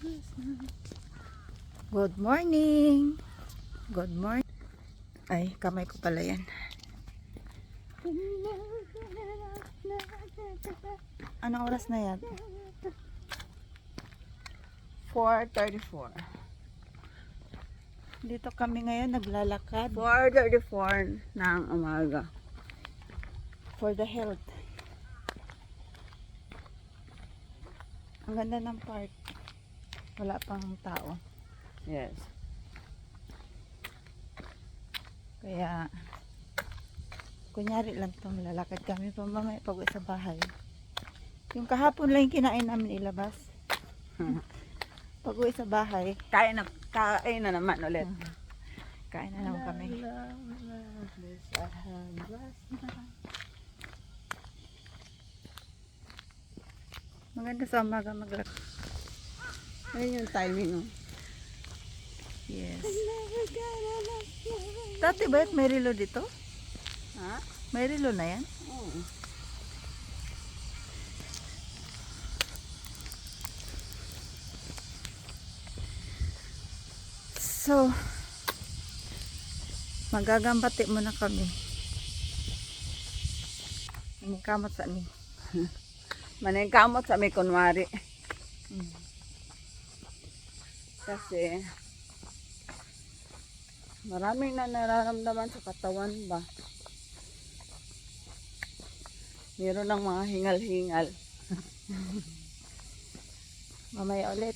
Good morning. Good morning. Ay, kamay ko pala yan. Anong oras na yan? 4:34. Dito kami ngayon naglalakad 4:34 ng umaga. for the health. Ang ganda ng park. Wala pang tao. Yes. Kaya, kunyari lang itong lalakad kami pa mamaya pag-uwi sa bahay. Yung kahapon lang yung kinain namin ilabas. Pag-uwi sa bahay, Kain na naman ulit. kain na naman kami. Maganda sa umaga maglakad. Ayun yung timing. Oh. Yes. Dati ba may relo dito? Ha? May relo na yan? Oo. So, magagambati muna kami. Ang kamot sa ni. Maningkamot sa may kunwari. Kasi maraming na nararamdaman sa katawan ba. Meron ng mga hingal-hingal. Mamaya ulit.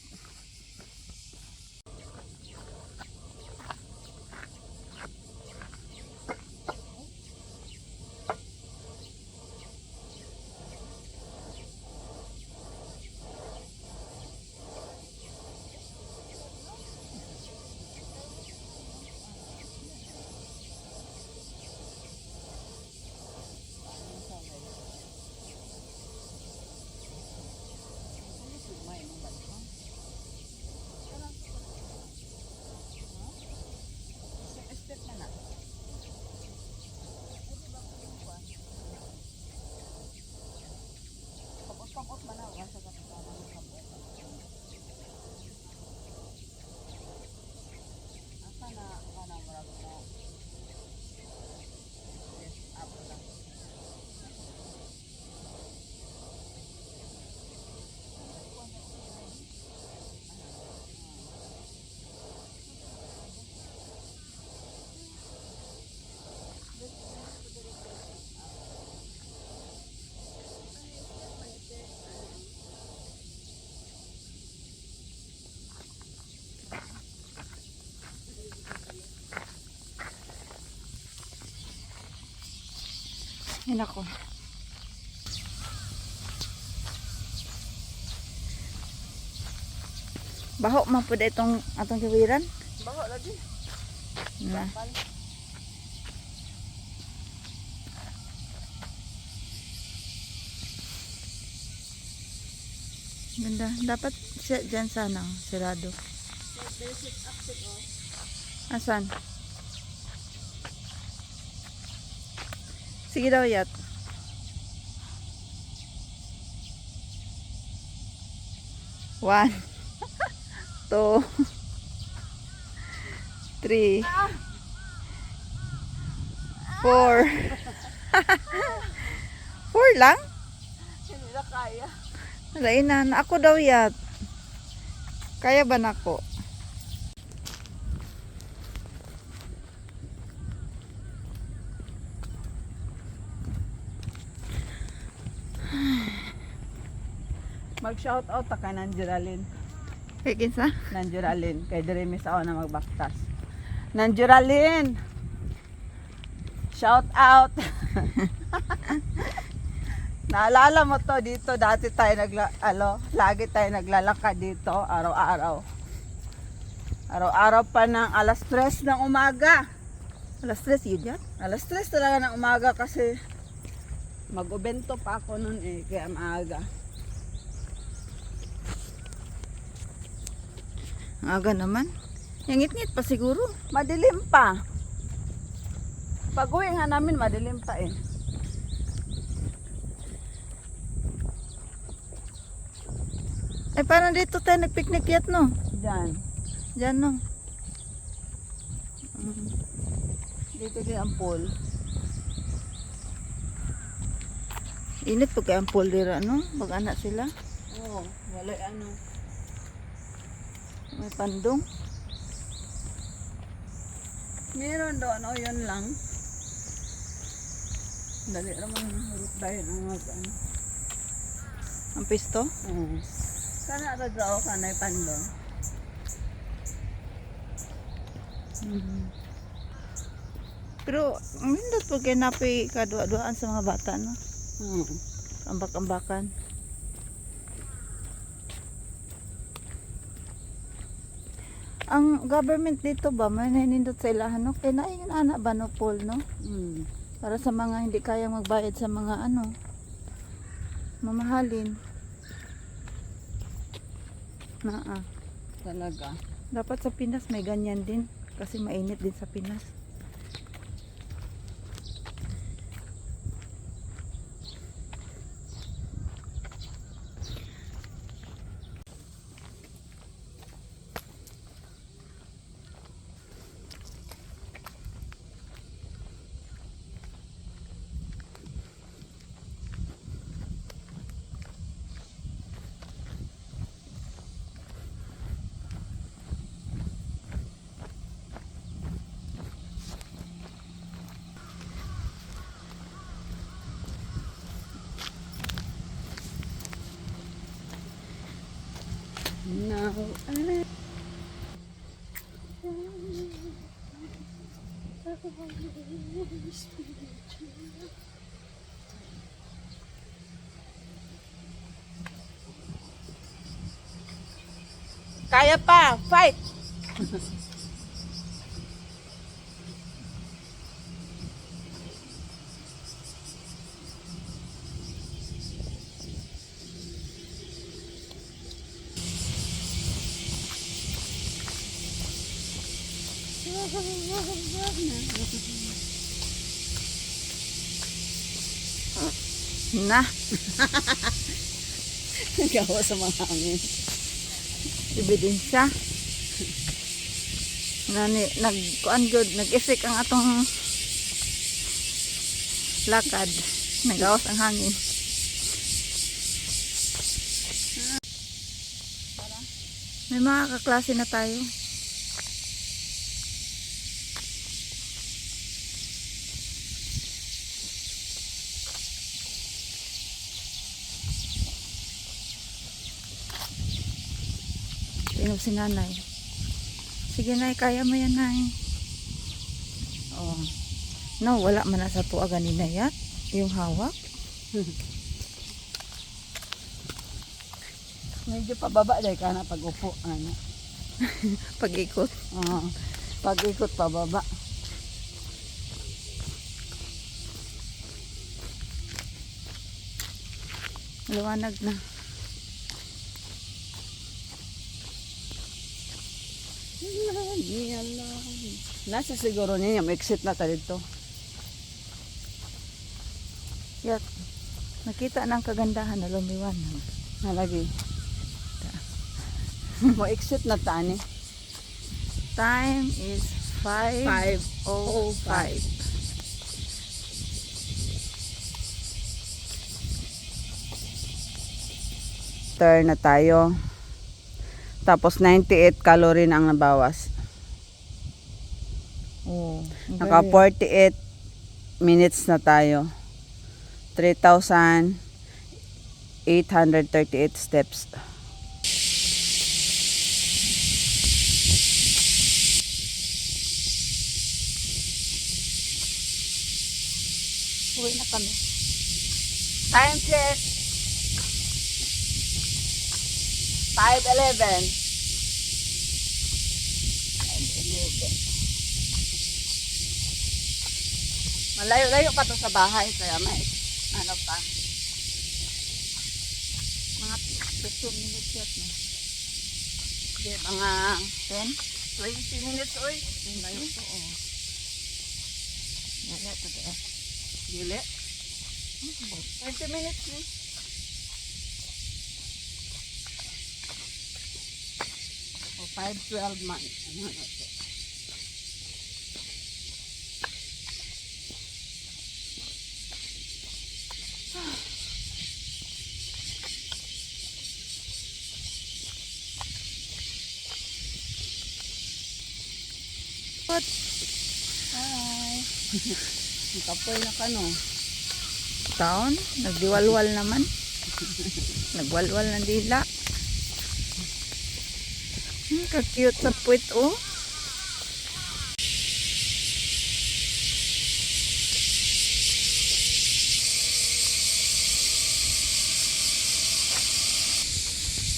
Yan ako. Baho man po itong atong kawiran. Baho lagi. Na. Ganda. Dapat siya dyan sana sirado. Asan? Sige daw yat. One. 2 3 4 4 lang? Hindi na kaya. Lainan. Ako daw yat. Kaya ba nako? Mag-shout out ta kay Nanjuralin. Kaya kinsa? Nanjuralin. Kay Diremi sa na magbaktas. Nanjuralin! Shout out! Naalala mo to dito, dati tayo lagi tayo naglalakad dito, araw-araw. Araw-araw pa ng alas 3 ng umaga. Alas 3 yun yan? Alas 3 talaga ng umaga kasi mag-ubento pa ako nun kaya maaga. Ang aga naman. Yung ngit-ngit pa siguro. Madilim pa. Pag-uwi nga namin, madilim pa Ay, parang dito tayo nagpiknik yat, no? Diyan. Diyan, no? Mm. Dito din ang pool. Init pag kaya ang pool dira, no? Mag-anak sila. Oo, wala ano. May pandong. Meron doon, o yun lang. Dali naman hurot dahil ang ano. Ang pisto. Oo. Kana radrao ka na pandong. Pero, ang hindot po kaya napi kadua-duaan sa mga bata, no? Oo. Ambak-ambakan. Ang government dito ba, may nanindot sa ilahan, no? Kaya na yun, anak ba, no, pool, no? Mm. Para sa mga hindi kaya magbayad sa mga ano, mamahalin. Talaga. Dapat sa Pinas may ganyan din. Kasi mainit din sa Pinas. Now, I... Kaya pa! Fight! Na, Gawa sa mga hangin. ebidensya. Nani, nag-kuan good, nag-effect ang atong lakad. Nagawas ang hangin. May mga kaklase na tayo. Inom si nanay. Sige nay, kaya mo yan nay. Oh. No, wala man na sa tuwa ganina yat. Yung hawak. Medyo pababa dahil ka na pag-upo. Ano? Pag-ikot. Oo. Pag-ikot pababa. Liwanag na. Nasa siguro niya, may exit na tayo dito. Yat. Nakita ng kagandahan na lumiwanag. Nalagi. Mo exit na tani. Time is 5:05. Turn na tayo. Tapos 98 calorie na ang nabawas. Oh, Naka 48 minutes na tayo. 3,838 steps. Uwi na kami. Time check. 5:11. Malayo-layo pa to sa bahay kaya may ano pa. Mga 15 minutes yat na. Di, mga 10? 20 minutes oy. Layo to, oh. Wala to de. Dili. 20 minutes ni. 5-12 months. Ano na to? What? Hi. Kapoy na ka no. Taon? Nagdiwalwal naman. Nagwalwal ng dila. Ka-cute sa puwit, oh.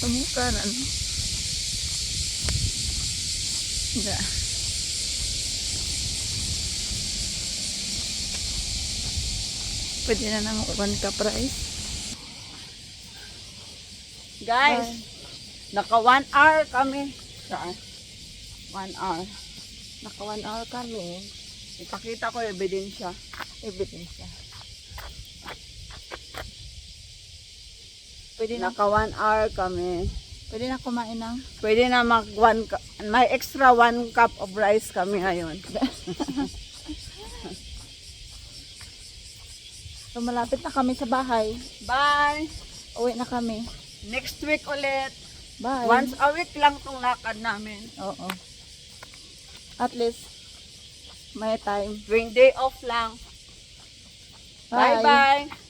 Pamukaran. Hindi. Pwede na ng 1 ka price. Guys, naka 1 hour kami. Saan? 1 hour. Naka 1 hour kami. Ipakita ko yung ebidensya. Ebidensya. Pwede na, Naka 1 hour kami. pwede na kumain ng Pwede na may extra 1 cup of rice kami ngayon. so, malapit na kami sa bahay. Bye! Uwi na kami. Next week ulit. Bye. Once a week lang tong lakad namin. Oo. At least, may time. Tuwing day off lang. Bye. Bye-bye!